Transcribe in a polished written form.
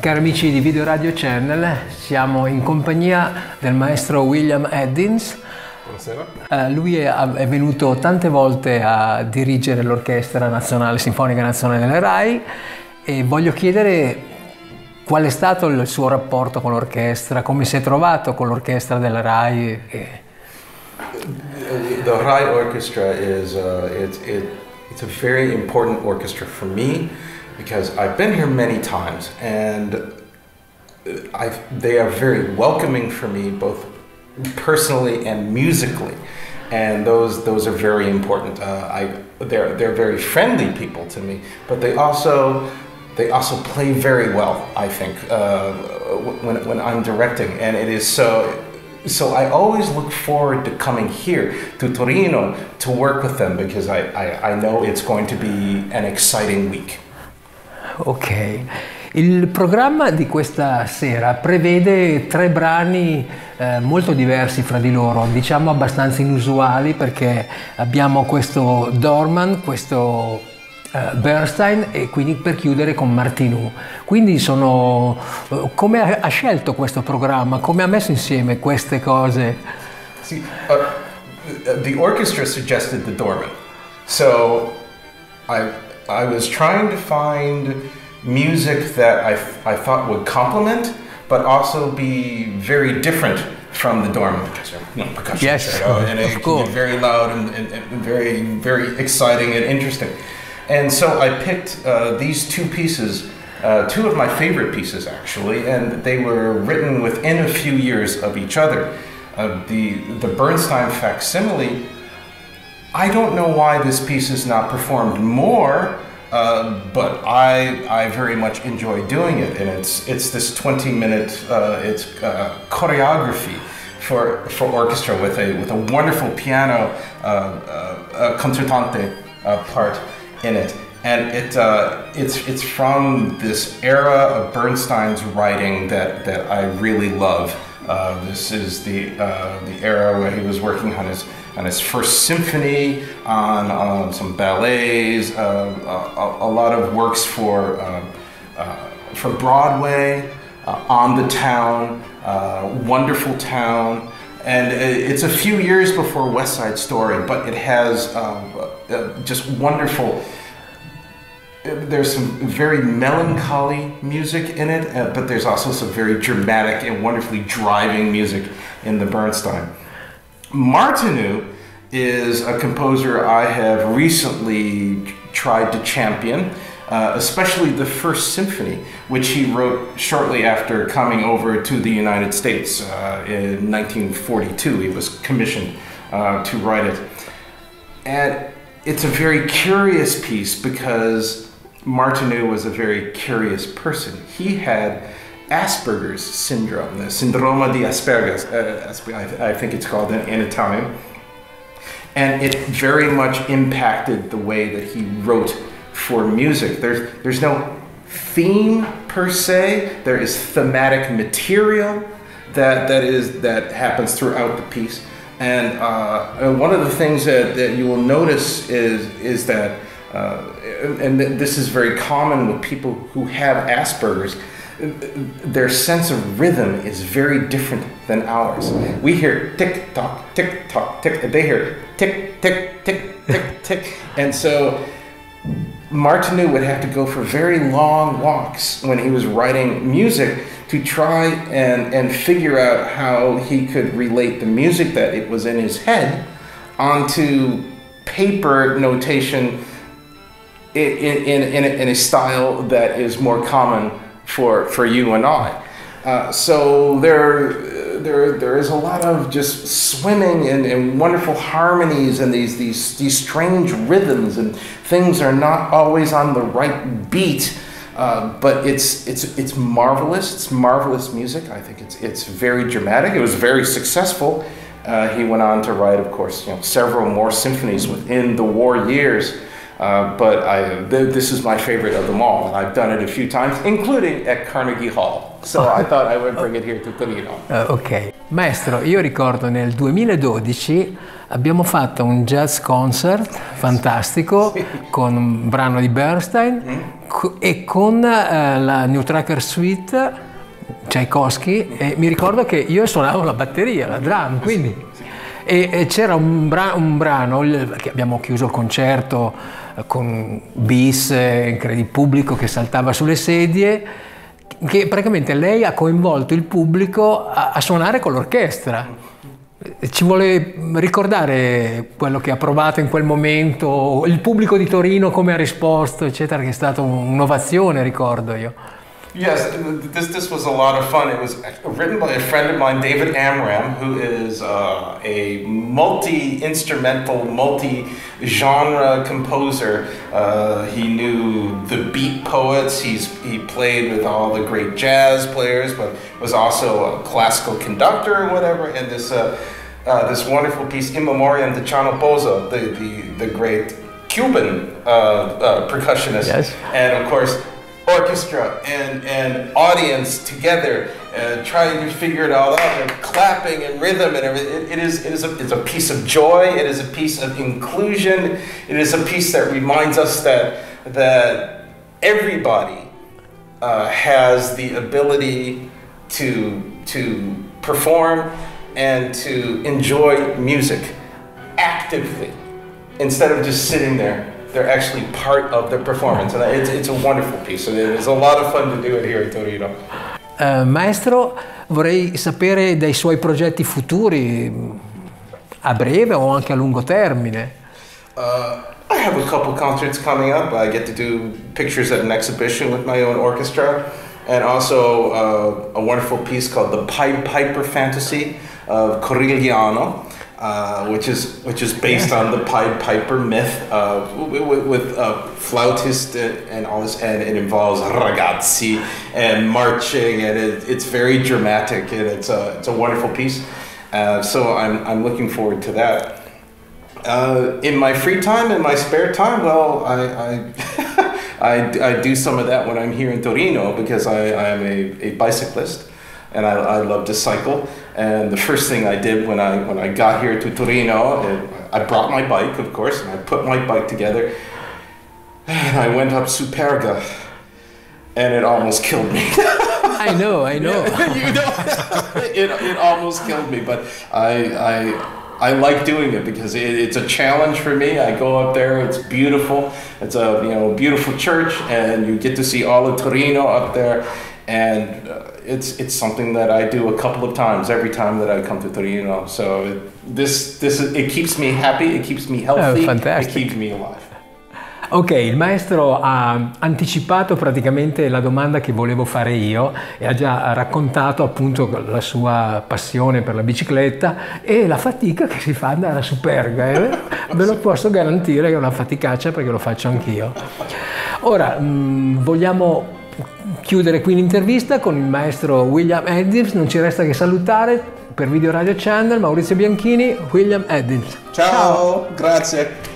Cari amici di Videoradio Channel, siamo in compagnia del maestro William Eddins. Buonasera. Lui è venuto tante volte a dirigere l'Orchestra Nazionale Sinfonica Nazionale della Rai e voglio chiedere qual è stato il suo rapporto con l'orchestra, come si è trovato con l'orchestra della Rai. The Rai Orchestra is it's a very important orchestra for me because I've been here many times and they are very welcoming for me both personally and musically, and those are very important. They're very friendly people to me, but they also play very well, I think, when I'm directing, and it is so I always look forward to coming here to Torino to work with them because I know it's going to be an exciting week. Ok, il programma di questa sera prevede 3 brani molto diversi fra di loro, diciamo abbastanza inusuali, perché abbiamo questo Dorman, questo Bernstein e quindi per chiudere con Martinù. Quindi come ha scelto questo programma? Come ha messo insieme queste cose? See, the orchestra suggested the Dorman, so I was trying to find music that I thought would complement, but also be very different from the Dorman because percussion, yes, and it can be very loud and very, very exciting and interesting. And so I picked these 2 pieces, 2 of my favorite pieces actually, and they were written within a few years of each other. The Bernstein facsimile, I don't know why this piece is not performed more, but I very much enjoy doing it, and it's this 20-minute choreography for orchestra with a wonderful piano concertante part in it, and it's from this era of Bernstein's writing that I really love. This is the era where he was working on his first symphony, on some ballets, a lot of works for Broadway, On the Town, Wonderful Town, and it's a few years before West Side Story, but it has just wonderful. There's some very melancholy music in it, but there's also some very dramatic and wonderfully driving music in the Bernstein. Martinů is a composer I have recently tried to champion, especially the First Symphony, which he wrote shortly after coming over to the United States in 1942. He was commissioned to write it. And it's a very curious piece because Martinů was a very curious person. He had Asperger's syndrome, the Sindrome di Asperger's, I think it's called in Italian. And it very much impacted the way that he wrote for music. There's no theme per se, there is thematic material that happens throughout the piece. And one of the things that you will notice is that, and this is very common with people who have Asperger's, their sense of rhythm is very different than ours. We hear tick tock, tick tock, tick, and they hear tick, tick, tick, tick, tick. And so Martinů would have to go for very long walks when he was writing music to try and figure out how he could relate the music that it was in his head onto paper notation in a style that is more common for you and I. So there is a lot of just swimming and wonderful harmonies and these strange rhythms, and things are not always on the right beat. But it's marvelous. It's marvelous music. I think it's very dramatic. It was very successful. He went on to write, of course, several more symphonies within the war years. But this is my favorite of them all, and I've done it a few times, including at Carnegie Hall. So I thought I would bring it here to Torino. Ok. Maestro, io ricordo nel 2012 abbiamo fatto un jazz concert fantastico, sì, con un brano di Bernstein, e con la New Tracker Suite Tchaikovsky, e mi ricordo che io suonavo la batteria, la drum, quindi e c'era un brano che abbiamo chiuso il concerto con bis, il pubblico che saltava sulle sedie, che praticamente lei ha coinvolto il pubblico a suonare con l'orchestra. Ci vuole ricordare quello che ha provato in quel momento, il pubblico di Torino come ha risposto, eccetera, che è stata un'ovazione, ricordo io. Yes, this was a lot of fun. It was written by a friend of mine, David Amram, who is a multi-instrumental, multi-genre composer. He knew the beat poets. He played with all the great jazz players, but was also a classical conductor or whatever. And this wonderful piece, In Memoriam di Chano Pozo, the great Cuban percussionist, yes. And of course, orchestra and audience together, trying to figure it all out, and clapping and rhythm and everything. It's a piece of joy. It is a piece of inclusion. It is a piece that reminds us that everybody has the ability to perform and to enjoy music actively, instead of just sitting there. They're actually part of the performance, and it's a wonderful piece. And it was a lot of fun to do it here in Torino. Maestro, vorrei sapere dei suoi progetti futuri, a breve o anche a lungo termine. I have a couple concerts coming up. I get to do pictures at an exhibition with my own orchestra, and also a wonderful piece called The Pied Piper Fantasy of Corigliano. Which is based on the Pied Piper myth, with flautist and all this, and it involves ragazzi and marching, and it's very dramatic, and it's a wonderful piece. So I'm looking forward to that. In my free time, in my spare time, well, I do some of that when I'm here in Torino, because I am a bicyclist. And I love to cycle. And the first thing I did when I got here to Torino, I brought my bike, of course, and I put my bike together, and I went up Superga, and it almost killed me. I know. You know, it almost killed me, but I like doing it because it's a challenge for me. I go up there, it's beautiful. It's a beautiful church, and you get to see all of Torino up there. And it's something that I do a couple of times every time that I come to Torino. So it keeps me happy, it keeps me healthy, it keeps me alive. Ok, il maestro ha anticipato praticamente la domanda che volevo fare io e ha già raccontato appunto la sua passione per la bicicletta e la fatica che si fa andare a Superga. Ve lo posso garantire che è una faticaccia, perché lo faccio anch'io. Ora, vogliamo chiudere qui l'intervista con il maestro William Eddins. Non ci resta che salutare. Per Videoradio Channel, Maurizio Bianchini, William Eddins. Ciao. Grazie.